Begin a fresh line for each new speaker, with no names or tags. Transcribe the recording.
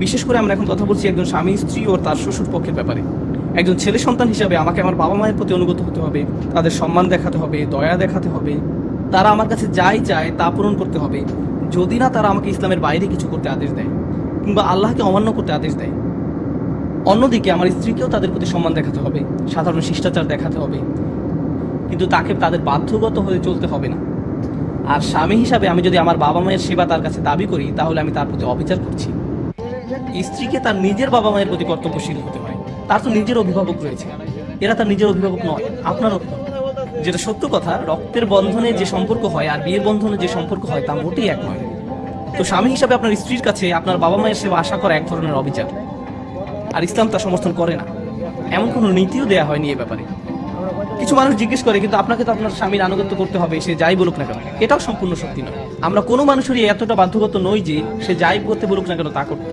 বিশেষ করে আমরা এখন কথা বলছি একজন স্বামী স্ত্রী ও তার শ্বশুর পক্ষের ব্যাপারে। একজন ছেলে সন্তান হিসাবে আমাকে আমার বাবা মায়ের প্রতি অনুগত হতে হবে, তাদের সম্মান দেখাতে হবে, দয়া দেখাতে হবে, তারা আমার কাছে যাই চায় তা পূরণ করতে হবে, যদি না তারা আমাকে ইসলামের বাইরে কিছু করতে আদেশ দেয় কিংবা আল্লাহকে অমান্য করতে আদেশ দেয়। অন্যদিকে আমার স্ত্রীকেও তাদের প্রতি সম্মান দেখাতে হবে, সাধারণ শিষ্টাচার দেখাতে হবে, কিন্তু তাকে তাদের বাধ্যগত হয়ে চলতে হবে না। আর স্বামী হিসাবে আমি যদি আমার বাবা মায়ের সেবা তার কাছে দাবি করি, তাহলে আমি তার প্রতি অবিচার করছি। স্ত্রীকে তার নিজের বাবা মায়ের প্রতি কর্তব্যশীল হতে হয়। তার তো নিজের অভিভাবক রয়েছে, এরা তার নিজের অভিভাবক নয়, আপনার অভিভাবক। যেটা সত্য কথা, রক্তের বন্ধনে যে সম্পর্ক হয় আর বিয়ের বন্ধনে যে সম্পর্ক হয় তা মোটেই এক নয়। তো স্বামী হিসাবে আপনার স্ত্রীর কাছে আপনার বাবা মায়ের সেবা আশা করা এক ধরনের অবিচার, আর ইসলাম তা সমর্থন করে না। এমন কোনো নীতিও দেয়া হয়নি এ ব্যাপারে। কিছু মানুষ জিজ্ঞেস করে, কিন্তু আপনাকে তো আপনার স্বামীর আনুগত্য করতে হবে, সে যাই বলুক না কেন। এটাও সম্পূর্ণ সত্যি নয়। আমরা কোনো মানুষেরই এতটা বাধ্যগত নই যে সে যাই করতে বলুক না কেন তা করতে।